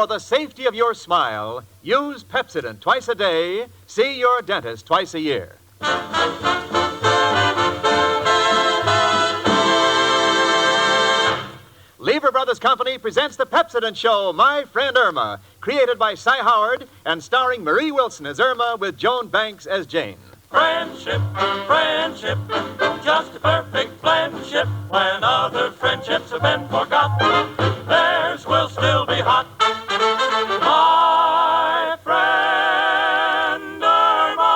For the safety of your smile, use Pepsodent twice a day. See your dentist twice a year. Lever Brothers Company presents the Pepsodent Show, My Friend Irma, created by Cy Howard and starring Marie Wilson as Irma with Joan Banks as Jane. Friendship, friendship, just a perfect friendship. When other friendships have been forgot, theirs will still be hot. My friend Irma.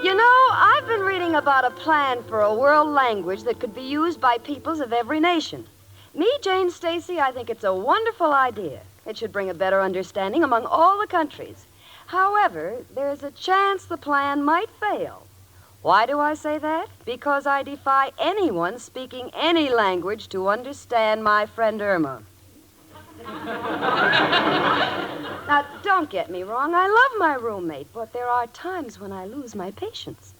You know, I've been reading about a plan for a world language that could be used by peoples of every nation. Me, Jane Stacy, I think it's a wonderful idea. It should bring a better understanding among all the countries. However, there's a chance the plan might fail. Why do I say that? Because I defy anyone speaking any language to understand my friend Irma. Now, don't get me wrong. I love my roommate, but there are times when I lose my patience.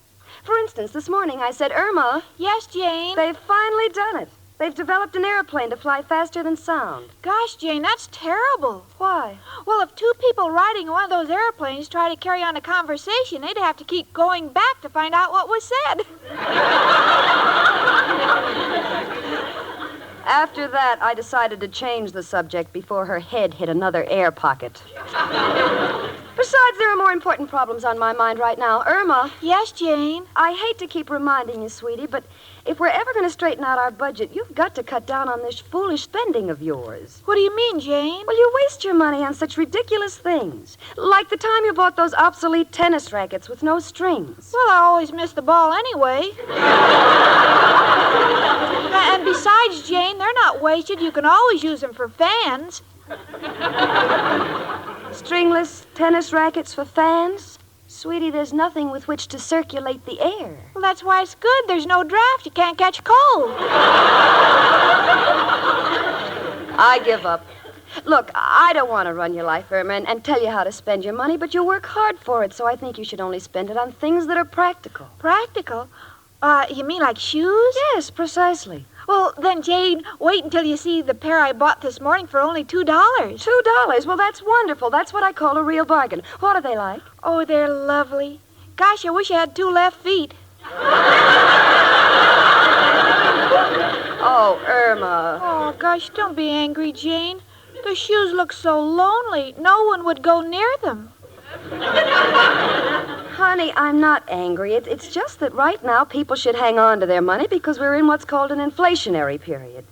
For instance, this morning I said, Irma. Yes, Jane? They've finally done it. They've developed an airplane to fly faster than sound. Gosh, Jane, that's terrible. Why? Well, if two people riding one of those airplanes try to carry on a conversation, they'd have to keep going back to find out what was said. After that, I decided to change the subject before her head hit another air pocket. Besides, there are more important problems on my mind right now. Irma. Yes, Jane? I hate to keep reminding you, sweetie, but if we're ever going to straighten out our budget, you've got to cut down on this foolish spending of yours. What do you mean, Jane? Well, you waste your money on such ridiculous things. Like the time you bought those obsolete tennis rackets with no strings. Well, I always miss the ball anyway. And besides, Jane, they're not wasted. You can always use them for fans. Stringless tennis rackets for fans? Sweetie, there's nothing with which to circulate the air. Well, that's why it's good. There's no draft. You can't catch a cold. I give up. Look, I don't want to run your life, Irma, and tell you how to spend your money, but you work hard for it, so I think you should only spend it on things that are practical. Practical? You mean like shoes? Yes, precisely. Well, then, Jane, wait until you see the pair I bought this morning for only $2. $2? Well, that's wonderful. That's what I call a real bargain. What are they like? Oh, they're lovely. Gosh, I wish I had two left feet. Oh, Irma. Oh, gosh, don't be angry, Jane. The shoes look so lonely. No one would go near them. Honey, I'm not angry. It's just that right now people should hang on to their money because we're in what's called an inflationary period.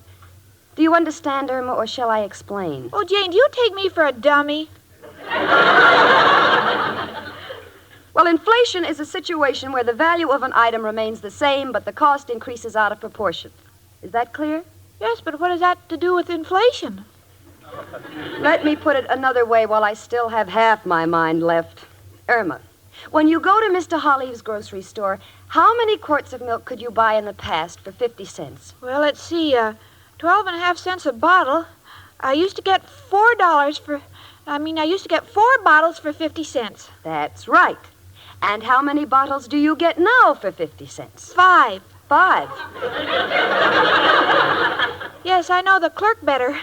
Do you understand, Irma, or shall I explain? Oh, Jane, do you take me for a dummy? Well, inflation is a situation where the value of an item remains the same, but the cost increases out of proportion. Is that clear? Yes, but what has that to do with inflation? Let me put it another way while I still have half my mind left. Irma, when you go to Mr. Holly's grocery store, how many quarts of milk could you buy in the past for 50 cents? Well, let's see, 12.5 cents a bottle. I used to get $4 I used to get 4 bottles for 50 cents. That's right. And how many bottles do you get now for 50 cents? 5. 5. Yes, I know the clerk better.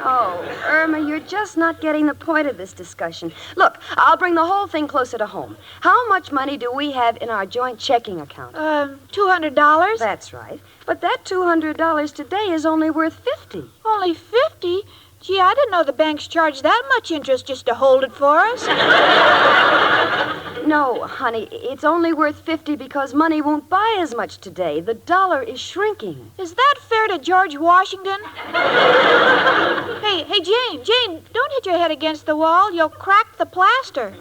Oh, Irma, you're just not getting the point of this discussion. Look, I'll bring the whole thing closer to home. How much money do we have in our joint checking account? $200. That's right. But that $200 today is only worth $50. Only $50? Gee, I didn't know the banks charged that much interest just to hold it for us. No, honey, it's only worth $50 because money won't buy as much today. The dollar is shrinking. Is that fair to George Washington? Hey, Jane, don't hit your head against the wall. You'll crack the plaster.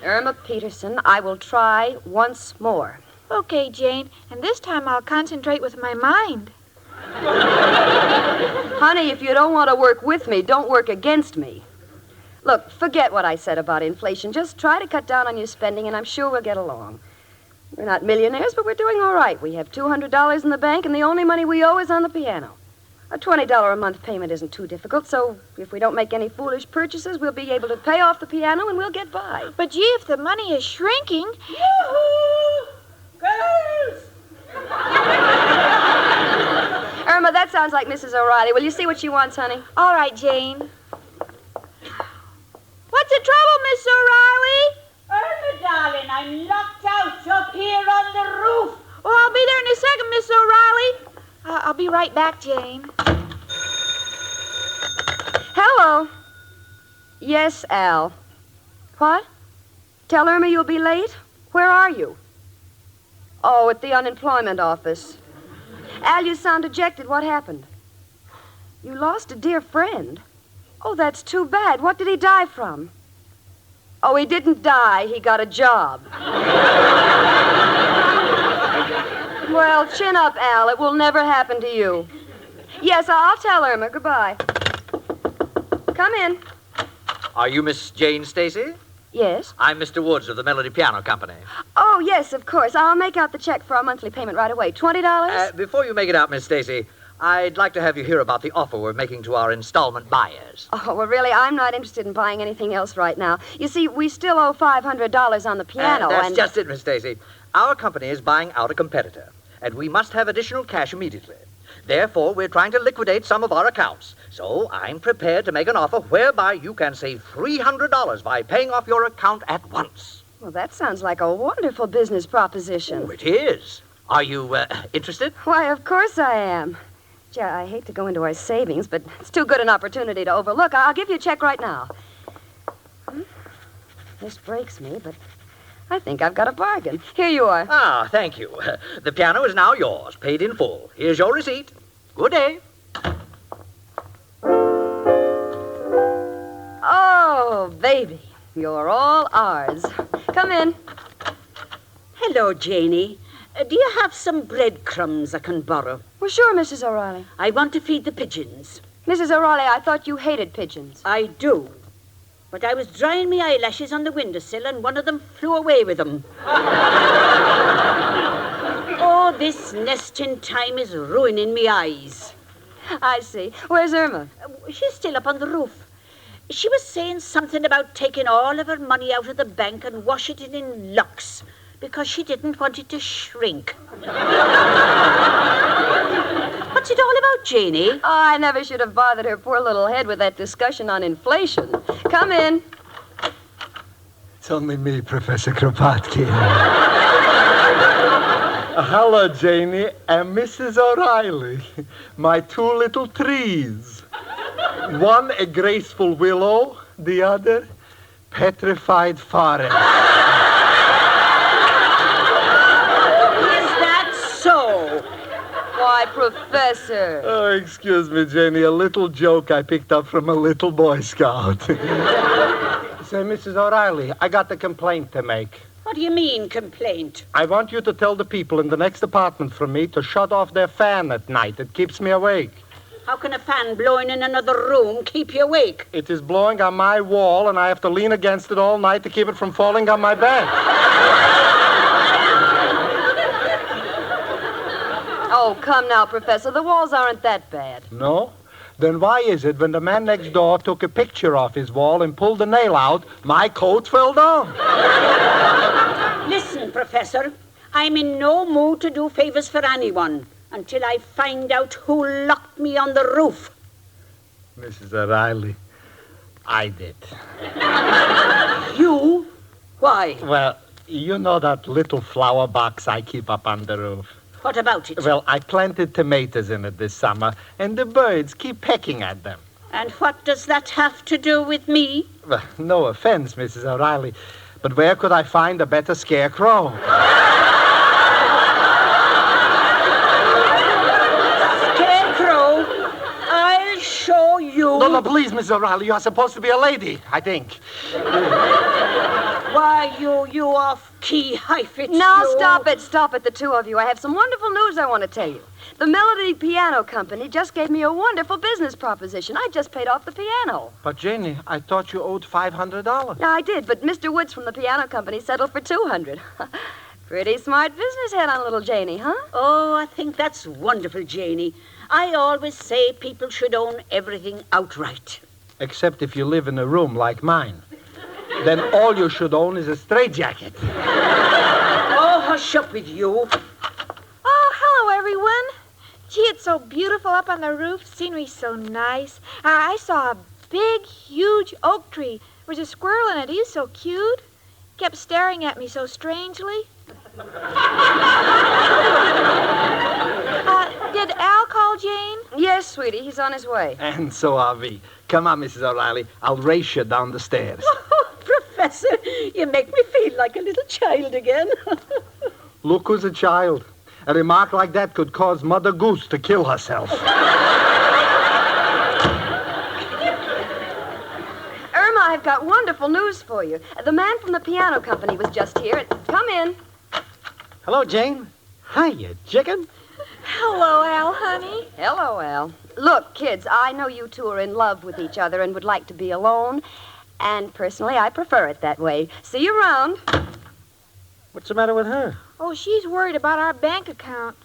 Irma Peterson, I will try once more. Okay, Jane, and this time I'll concentrate with my mind. Honey, if you don't want to work with me, don't work against me. Look, forget what I said about inflation. Just try to cut down on your spending, and I'm sure we'll get along. We're not millionaires, but we're doing all right. We have $200 in the bank, and the only money we owe is on the piano. A $20 a month payment isn't too difficult, so if we don't make any foolish purchases, we'll be able to pay off the piano and we'll get by. But, gee, if the money is shrinking... Yoo-hoo! Girls! Irma, that sounds like Mrs. O'Reilly. Will you see what she wants, honey? All right, Jane. What's the trouble, Miss O'Reilly? Irma, darling, I'm locked out up here on the roof. Oh, I'll be there in a second, Miss O'Reilly. I'll be right back, Jane. Hello. Yes, Al. What? Tell Irma you'll be late? Where are you? Oh, at the unemployment office. Al, you sound dejected. What happened? You lost a dear friend. Oh, that's too bad. What did he die from? Oh, he didn't die. He got a job. Well, chin up, Al. It will never happen to you. Yes, I'll tell Irma. Goodbye. Come in. Are you Miss Jane Stacy? Yes? I'm Mr. Woods of the Melody Piano Company. Oh, yes, of course. I'll make out the check for our monthly payment right away. $20? Before you make it out, Miss Stacy, I'd like to have you hear about the offer we're making to our installment buyers. Oh, well, really, I'm not interested in buying anything else right now. You see, we still owe $500 on the piano, That's just it, Miss Stacy. Our company is buying out a competitor, and we must have additional cash immediately. Therefore, we're trying to liquidate some of our accounts. So I'm prepared to make an offer whereby you can save $300 by paying off your account at once. Well, that sounds like a wonderful business proposition. Oh, it is. Are you interested? Why, of course I am. Gee, I hate to go into our savings, but it's too good an opportunity to overlook. I'll give you a check right now. This breaks me, but I think I've got a bargain. Here you are. Ah, thank you. The piano is now yours, paid in full. Here's your receipt. Good day. Oh, baby, you're all ours. Come in. Hello, Janie. Do you have some breadcrumbs I can borrow? Well, sure, Mrs. O'Reilly. I want to feed the pigeons. Mrs. O'Reilly, I thought you hated pigeons. I do. But I was drying my eyelashes on the windowsill and one of them flew away with them. Oh, this nesting time is ruining me eyes. I see. Where's Irma? She's still up on the roof. She was saying something about taking all of her money out of the bank and washing it in Lux because she didn't want it to shrink. What's it all about, Janie? Oh, I never should have bothered her poor little head with that discussion on inflation. Come in. It's only me, Professor Kropotkin. Hello, Janie and Mrs. O'Reilly. My two little trees. One a graceful willow, the other petrified forest. Is that so? Why, Professor. Oh, excuse me, Janie. A little joke I picked up from a little Boy Scout. Say, Mrs. O'Reilly, I got a complaint to make. What do you mean, complaint? I want you to tell the people in the next apartment from me to shut off their fan at night. It keeps me awake. How can a fan blowing in another room keep you awake? It is blowing on my wall, and I have to lean against it all night to keep it from falling on my bed. Oh, come now, Professor. The walls aren't that bad. No? Then why is it when the man next door took a picture off his wall and pulled the nail out, my coat fell down? Listen, Professor, I'm in no mood to do favors for anyone until I find out who locked me on the roof. Mrs. O'Reilly, I did. You? Why? Well, you know that little flower box I keep up on the roof? What about it? Well, I planted tomatoes in it this summer, and the birds keep pecking at them. And what does that have to do with me? Well, no offense, Mrs. O'Reilly, but where could I find a better scarecrow? Scarecrow, I'll show you. No, please, Mrs. O'Reilly, you are supposed to be a lady, I think. Why, you off-key hyphits. Now, you. stop it, the two of you. I have some wonderful news I want to tell you. The Melody Piano Company just gave me a wonderful business proposition. I just paid off the piano. But, Janie, I thought you owed $500. Yeah, I did, but Mr. Woods from the piano company settled for $200. Pretty smart business head on little Janie, huh? Oh, I think that's wonderful, Janie. I always say people should own everything outright. Except if you live in a room like mine. Then all you should own is a straitjacket. Oh, hush up with you. Oh, hello, everyone. Gee, it's so beautiful up on the roof. Scenery's so nice. I saw a big, huge oak tree. There was a squirrel in it. He was so cute. Kept staring at me so strangely. Did Al call Jane? Yes, sweetie, he's on his way. And so are we. Come on, Mrs. O'Reilly. I'll race you down the stairs. Professor, you make me feel like a little child again. Look who's a child. A remark like that could cause Mother Goose to kill herself. Irma, I've got wonderful news for you. The man from the piano company was just here. Come in. Hello, Jane. Hiya, chicken. Hello, Al, honey. Hello, Al. Look, kids, I know you two are in love with each other and would like to be alone. And personally, I prefer it that way. See you around. What's the matter with her? Oh, she's worried about our bank account.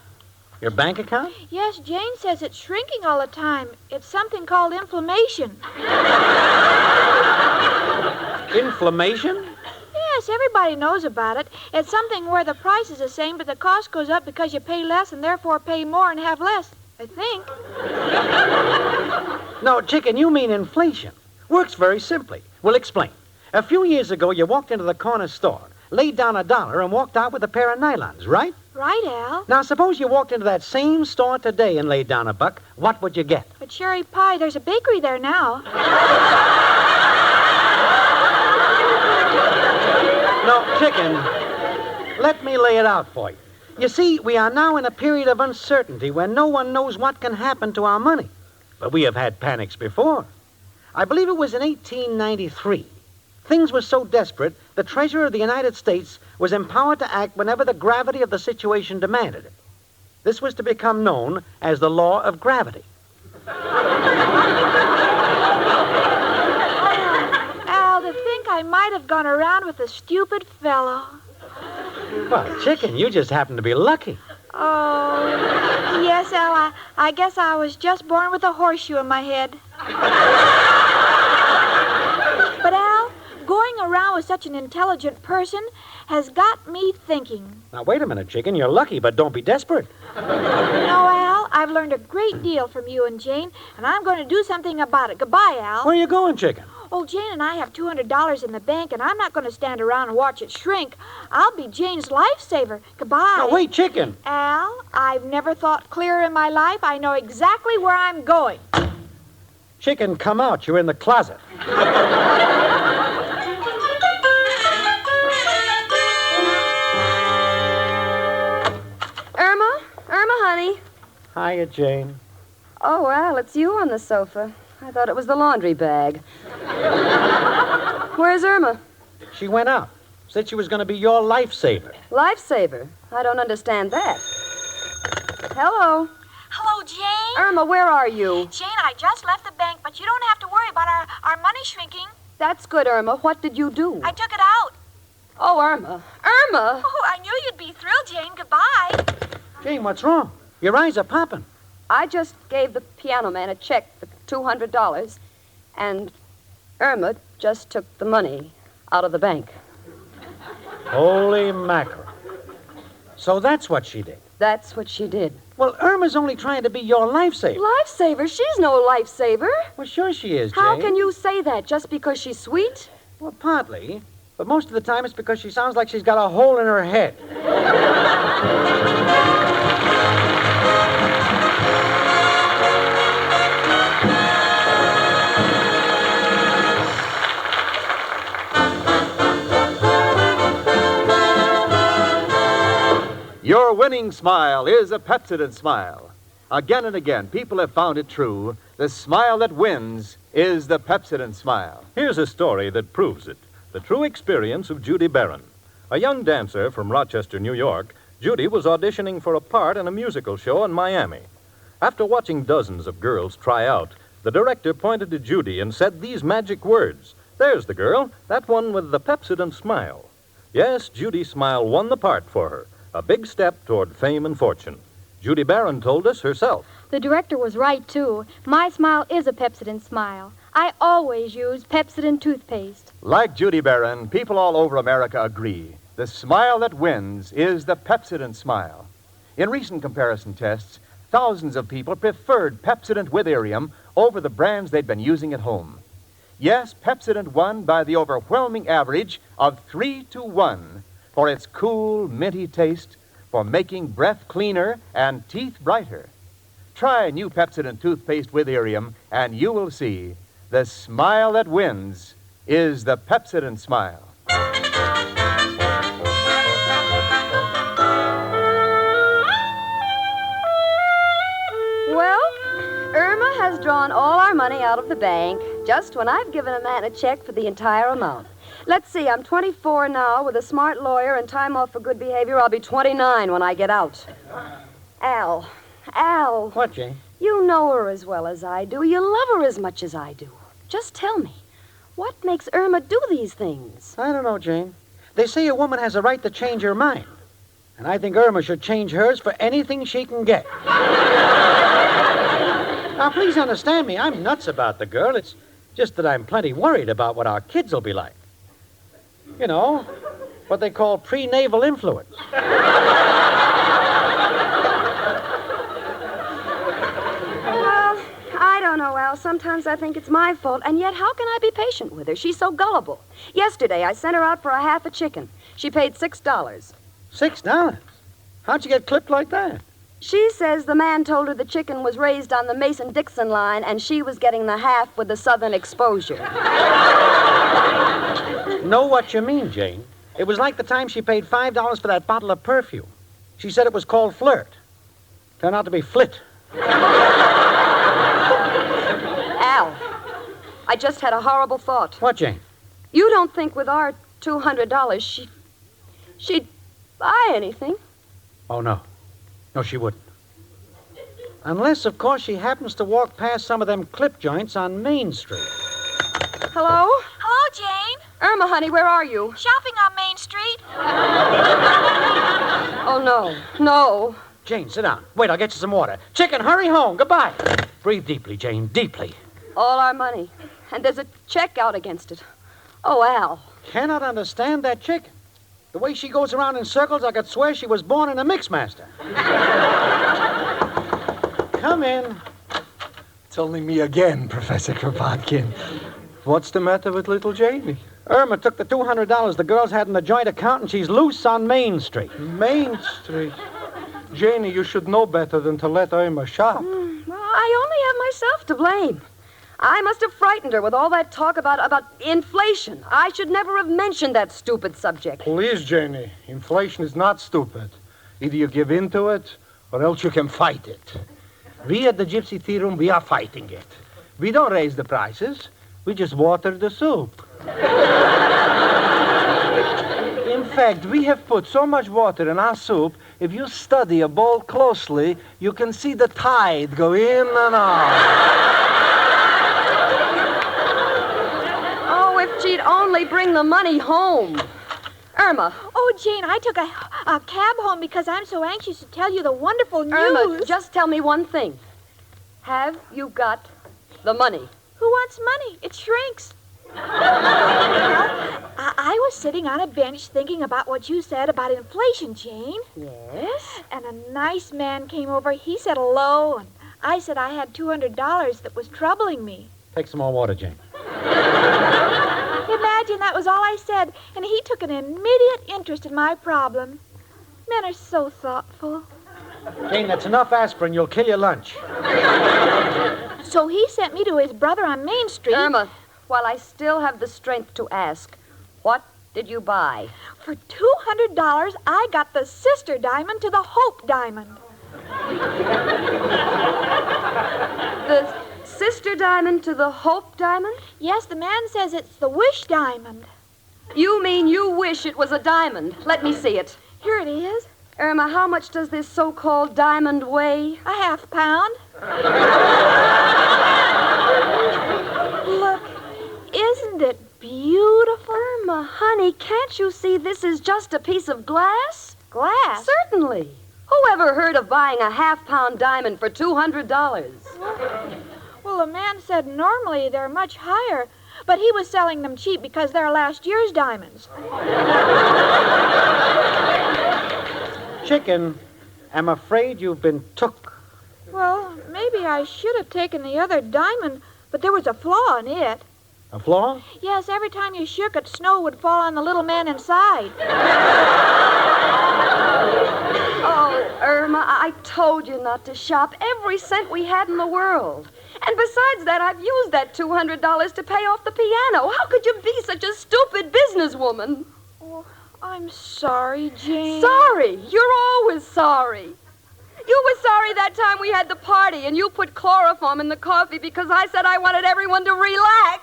Your bank account? Yes, Jane says it's shrinking all the time. It's something called inflammation. Inflammation? Yes, everybody knows about it. It's something where the price is the same, but the cost goes up because you pay less and therefore pay more and have less, I think. No, chicken, you mean inflation. Works very simply. We'll explain. A few years ago, you walked into the corner store, laid down $1, and walked out with a pair of nylons, right? Right, Al. Now, suppose you walked into that same store today and laid down $1. What would you get? A cherry pie. There's a bakery there now. No, chicken, let me lay it out for you. You see, we are now in a period of uncertainty where no one knows what can happen to our money. But we have had panics before. I believe it was in 1893. Things were so desperate, the Treasurer of the United States was empowered to act whenever the gravity of the situation demanded it. This was to become known as the law of gravity. Al, to think I might have gone around with a stupid fellow. Well, chicken, you just happen to be lucky. Oh, yes, Al, I guess I was just born with a horseshoe in my head. But, Al, going around with such an intelligent person has got me thinking. Now, wait a minute, chicken. You're lucky, but don't be desperate. No, Al, I've learned a great deal from you and Jane, and I'm going to do something about it. Goodbye, Al. Where are you going, chicken? Oh, Jane and I have $200 in the bank, and I'm not going to stand around and watch it shrink. I'll be Jane's lifesaver. Goodbye. Now, wait, chicken. Al, I've never thought clearer in my life. I know exactly where I'm going. Chicken, come out. You're in the closet. Irma, honey. Hiya, Jane. Oh, Al, it's you on the sofa. I thought it was the laundry bag. Where's Irma? She went out. Said she was going to be your lifesaver. Lifesaver? I don't understand that. Hello? Hello, Jane? Irma, where are you? Jane, I just left the bank, but you don't have to worry about our money shrinking. That's good, Irma. What did you do? I took it out. Oh, Irma. Irma! Oh, I knew you'd be thrilled, Jane. Goodbye. Jane, what's wrong? Your eyes are popping. I just gave the piano man a check for $200, and Irma just took the money out of the bank. Holy mackerel. So that's what she did. That's what she did. Well, Irma's only trying to be your lifesaver. Lifesaver? She's no lifesaver. Well, sure she is, Jane. How can you say that? Just because she's sweet? Well, partly. But most of the time it's because she sounds like she's got a hole in her head. Your winning smile is a Pepsodent smile. Again and again, people have found it true. The smile that wins is the Pepsodent smile. Here's a story that proves it. The true experience of Judy Barron. A young dancer from Rochester, New York, Judy was auditioning for a part in a musical show in Miami. After watching dozens of girls try out, the director pointed to Judy and said these magic words. There's the girl, that one with the Pepsodent smile. Yes, Judy's smile won the part for her, a big step toward fame and fortune. Judy Barron told us herself. The director was right, too. My smile is a Pepsodent smile. I always use Pepsodent toothpaste. Like Judy Barron, people all over America agree. The smile that wins is the Pepsodent smile. In recent comparison tests, thousands of people preferred Pepsodent with Irium over the brands they'd been using at home. Yes, Pepsodent won by the overwhelming average of 3-1 for its cool, minty taste, for making breath cleaner and teeth brighter. Try new Pepsodent toothpaste with Irium, and you will see the smile that wins is the Pepsodent smile. Well, Irma has drawn all our money out of the bank just when I've given a man a check for the entire amount. Let's see, I'm 24 now. With a smart lawyer and time off for good behavior, I'll be 29 when I get out. Al. What, Jane? You know her as well as I do. You love her as much as I do. Just tell me, what makes Irma do these things? I don't know, Jane. They say a woman has a right to change her mind. And I think Irma should change hers for anything she can get. Now, please understand me. I'm nuts about the girl. It's just that I'm plenty worried about what our kids will be like. You know, what they call prenatal influence. I don't know, Al. Sometimes I think it's my fault, and yet how can I be patient with her? She's so gullible. Yesterday, I sent her out for a half a chicken. She paid $6. $6? How'd you get clipped like that? She says the man told her the chicken was raised on the Mason-Dixon line, and she was getting the half with the southern exposure. Know what you mean, Jane. It was like the time she paid $5 for that bottle of perfume. She said it was called Flirt. Turned out to be Flit. Al, I just had a horrible thought. What, Jane? You don't think with our $200 she'd buy anything? Oh, no. No, she wouldn't. Unless, of course, she happens to walk past some of them clip joints on Main Street. Hello? Hello, Jane. Irma, honey, where are you? Shopping on Main Street. Oh, no. Jane, sit down. Wait, I'll get you some water. Chicken, hurry home. Goodbye. Breathe deeply, Jane, deeply. All our money. And there's a check out against it. Oh, Al. Cannot understand that chicken. The way she goes around in circles, I could swear she was born in a Mixmaster. Come in. It's only me again, Professor Kropotkin. What's the matter with little Janie? Irma took the $200 the girls had in the joint account, and she's loose on Main Street. Main Street? Janie, you should know better than to let Irma shop. Well, I only have myself to blame. I must have frightened her with all that talk about inflation. I should never have mentioned that stupid subject. Please, Janie, inflation is not stupid. Either you give in to it, or else you can fight it. We at the Gypsy Tea Room, we are fighting it. We don't raise the prices. We just water the soup. In fact, we have put so much water in our soup, if you study a bowl closely, you can see the tide go in and out. Oh, if she'd only bring the money home. Irma. Oh, Jane, I took a cab home because I'm so anxious to tell you the wonderful news. Irma, just tell me one thing. Have you got the money? Who wants money? It shrinks. I was sitting on a bench thinking about what you said about inflation, Jane. Yes? And a nice man came over. He said hello, and I said I had $200 that was troubling me. Take some more water, Jane. Imagine that was all I said, and he took an immediate interest in my problem. Men are so thoughtful. Jane, that's enough aspirin. You'll kill your lunch. So he sent me to his brother on Main Street. Irma, while I still have the strength to ask, what did you buy? For $200, I got the sister diamond to the Hope diamond. The sister diamond to the Hope diamond? Yes, the man says it's the wish diamond. You mean you wish it was a diamond? Let me see it. Here it is. Irma, how much does this so-called diamond weigh? A half pound. Look, isn't it beautiful? Irma. Irma, honey, can't you see this is just a piece of glass? Glass? Certainly. Who ever heard of buying a half-pound diamond for $200? Well, the man said normally they're much higher, but he was selling them cheap because they're last year's diamonds. Chicken, I'm afraid you've been took. Well, maybe I should have taken the other diamond, but there was a flaw in it. A flaw? Yes, every time you shook it, snow would fall on the little man inside. Oh, Irma, I told you not to shop. Every cent we had in the world. And besides that, I've used that $200 to pay off the piano. How could you be such a stupid businesswoman? Oh, I'm sorry, Jane. Sorry? You're always sorry. You were sorry that time we had the party and you put chloroform in the coffee because I said I wanted everyone to relax.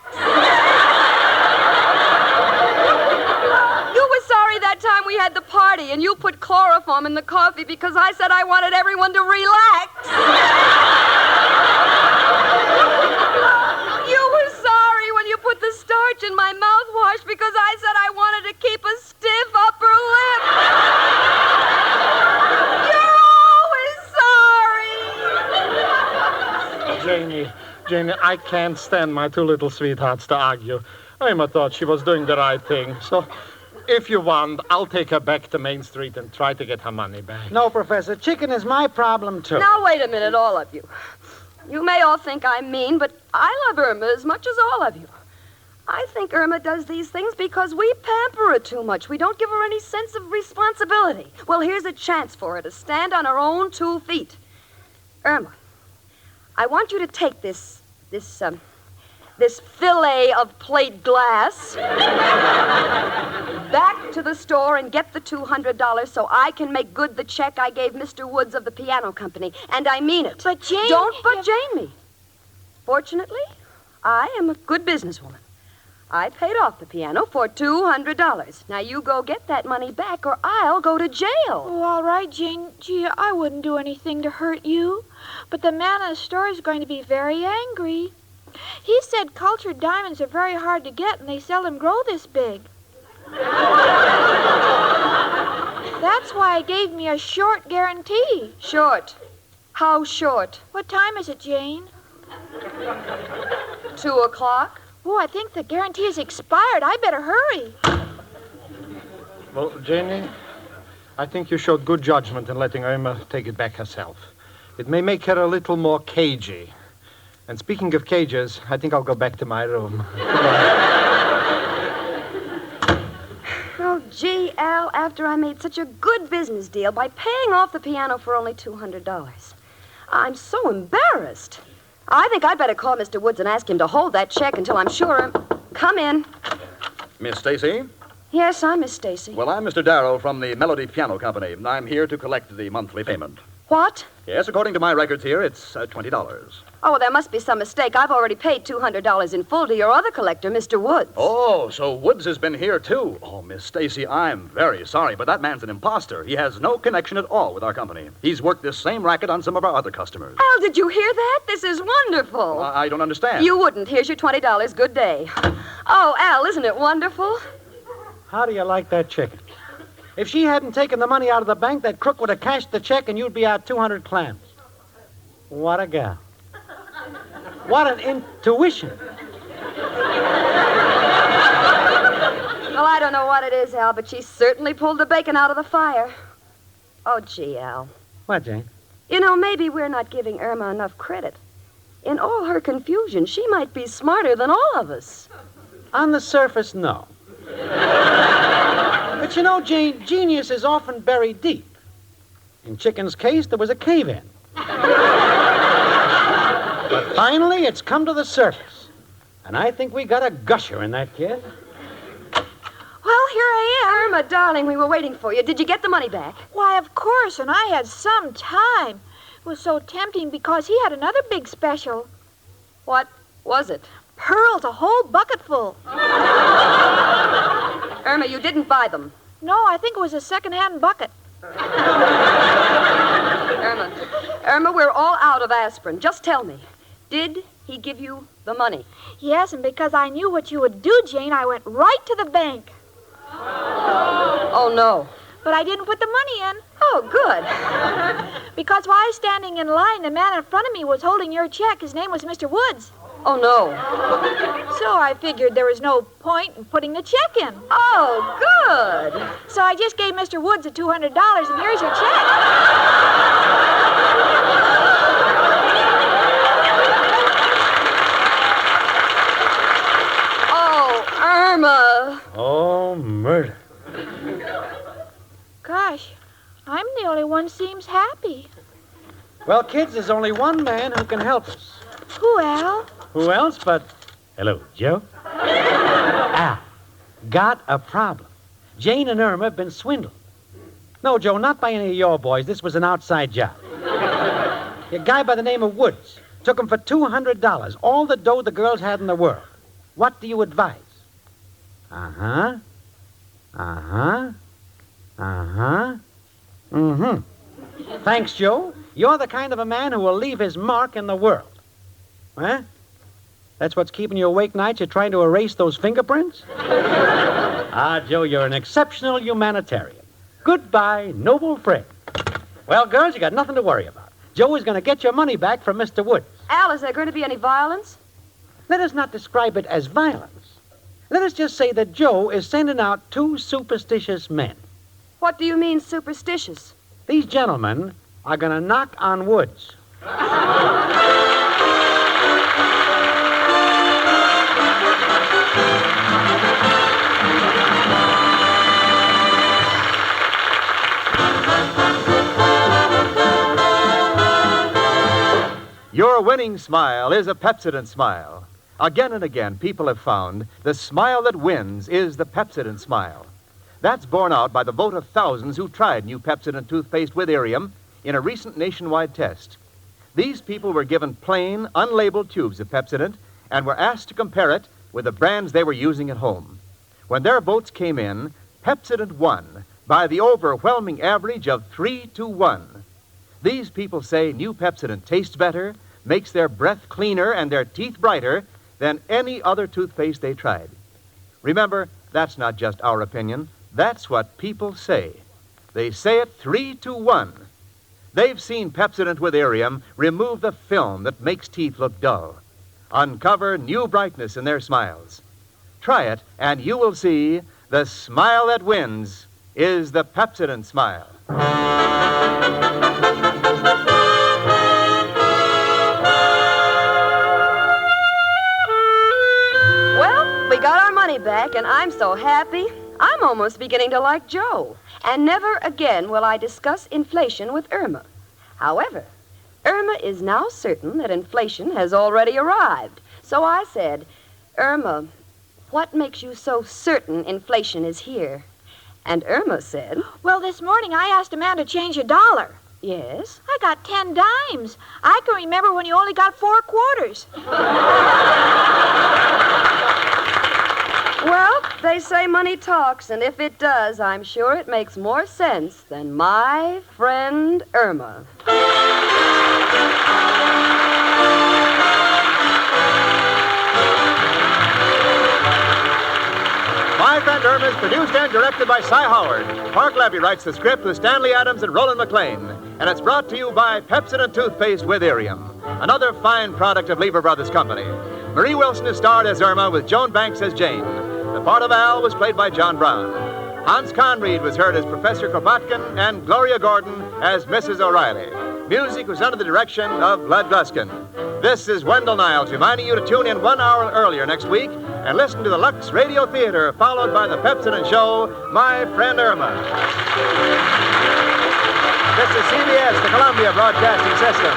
You were sorry that time we had the party and you put chloroform in the coffee because I said I wanted everyone to relax. You were sorry when you put the starch in my mouthwash because I said I wanted to keep a stiff upper lip. Janie, I can't stand my two little sweethearts to argue. Irma thought she was doing the right thing. So, if you want, I'll take her back to Main Street and try to get her money back. No, Professor, chicken is my problem, too. Now, wait a minute, all of you. You may all think I'm mean, but I love Irma as much as all of you. I think Irma does these things because we pamper her too much. We don't give her any sense of responsibility. Well, here's a chance for her to stand on her own 2 feet. Irma, I want you to take this fillet of plate glass back to the store and get the $200 so I can make good the check I gave Mr. Woods of the piano company. And I mean it. But Jane... Don't but Jane me. Fortunately, I am a good businesswoman. I paid off the piano for $200. Now you go get that money back or I'll go to jail. Oh, all right, Jane. Gee, I wouldn't do anything to hurt you. But the man in the store is going to be very angry. He said cultured diamonds are very hard to get and they seldom grow this big. That's why he gave me a short guarantee. Short? How short? What time is it, Jane? 2 o'clock? Oh, I think the guarantee is expired. I better hurry. Well, Janie, I think you showed good judgment in letting Irma take it back herself. It may make her a little more cagey. And speaking of cages, I think I'll go back to my room. Oh, gee, Al, after I made such a good business deal by paying off the piano for only $200, I'm so embarrassed. I think I'd better call Mr. Woods and ask him to hold that check until I'm sure. Come in. Miss Stacy? Yes, I'm Miss Stacy. Well, I'm Mr. Darrow from the Melody Piano Company. I'm here to collect the monthly payment. What? Yes, according to my records here, it's $20. Oh, well, there must be some mistake. I've already paid $200 in full to your other collector, Mr. Woods. Oh, so Woods has been here, too. Oh, Miss Stacy, I'm very sorry, but that man's an imposter. He has no connection at all with our company. He's worked this same racket on some of our other customers. Al, did you hear that? This is wonderful. I don't understand. You wouldn't. Here's your $20. Good day. Oh, Al, isn't it wonderful? How do you like that chicken? If she hadn't taken the money out of the bank, that crook would have cashed the check and you'd be out 200 clams. What a gal. What an intuition. Well, I don't know what it is, Al, but she certainly pulled the bacon out of the fire. Oh, gee, Al. What, Jane? You know, maybe we're not giving Irma enough credit. In all her confusion, she might be smarter than all of us. On the surface, no. But you know, Jane, genius is often buried deep. In Chicken's case, there was a cave-in. But finally, it's come to the surface. And I think we got a gusher in that kid. Well, here I am. Irma, darling, we were waiting for you. Did you get the money back? Why, of course, and I had some time. It was so tempting because he had another big special. What was it? Pearls, a whole bucket full. Irma, you didn't buy them. No, I think it was a second-hand bucket. Irma, we're all out of aspirin. Just tell me, did he give you the money? Yes, and because I knew what you would do, Jane, I went right to the bank. Oh, no. But I didn't put the money in. Oh, good. Because while I was standing in line, the man in front of me was holding your check. His name was Mr. Woods. Oh, no. So I figured there was no point in putting the check in. Oh, good. So I just gave Mr. Woods the $200, and here's your check. Oh, Irma. Oh, murder. Gosh, I'm the only one seems happy. Well, kids, there's only one man who can help us. Who, Al? Who else but... Hello, Joe? Al, got a problem. Jane and Irma have been swindled. No, Joe, not by any of your boys. This was an outside job. A guy by the name of Woods took him for $200, all the dough the girls had in the world. What do you advise? Uh-huh. Uh-huh. Uh-huh. Mm-hmm. Thanks, Joe. You're the kind of a man who will leave his mark in the world. Huh? That's what's keeping you awake nights? You're trying to erase those fingerprints? Ah, Joe, you're an exceptional humanitarian. Goodbye, noble friend. Well, girls, you got nothing to worry about. Joe is going to get your money back from Mr. Woods. Al, is there going to be any violence? Let us not describe it as violence. Let us just say that Joe is sending out 2 superstitious men. What do you mean, superstitious? These gentlemen are going to knock on Woods. Your winning smile is a Pepsodent smile. Again and again, people have found the smile that wins is the Pepsodent smile. That's borne out by the vote of thousands who tried new Pepsodent toothpaste with Irium in a recent nationwide test. These people were given plain, unlabeled tubes of Pepsodent and were asked to compare it with the brands they were using at home. When their votes came in, Pepsodent won by the overwhelming average of 3-1. These people say new Pepsodent tastes better, makes their breath cleaner and their teeth brighter than any other toothpaste they tried. Remember, that's not just our opinion. That's what people say. They say it 3-1. They've seen Pepsodent with Irium remove the film that makes teeth look dull, uncover new brightness in their smiles. Try it, and you will see the smile that wins is the Pepsodent smile. Well, we got our money back, and I'm so happy. I'm almost beginning to like Joe. And never again will I discuss inflation with Irma. However, Irma is now certain that inflation has already arrived. So I said, Irma, what makes you so certain inflation is here? And Irma said, Well, this morning I asked a man to change $1. yes. I got 10 dimes. I can remember when you only got 4 quarters. Well, they say money talks, and if it does, I'm sure it makes more sense than my friend Irma. My Friend Irma is produced and directed by Cy Howard. Park Levy writes the script with Stanley Adams and Roland McLean. And it's brought to you by Pepsodent Toothpaste with Irium, another fine product of Lever Brothers Company. Marie Wilson is starred as Irma with Joan Banks as Jane. The part of Al was played by John Brown. Hans Conried was heard as Professor Kropotkin and Gloria Gordon as Mrs. O'Reilly. Music was under the direction of Bud Gluskin. This is Wendell Niles reminding you to tune in 1 hour earlier next week and listen to the Lux Radio Theater, followed by the Pepsodent show, My Friend Irma. This is CBS, the Columbia Broadcasting System.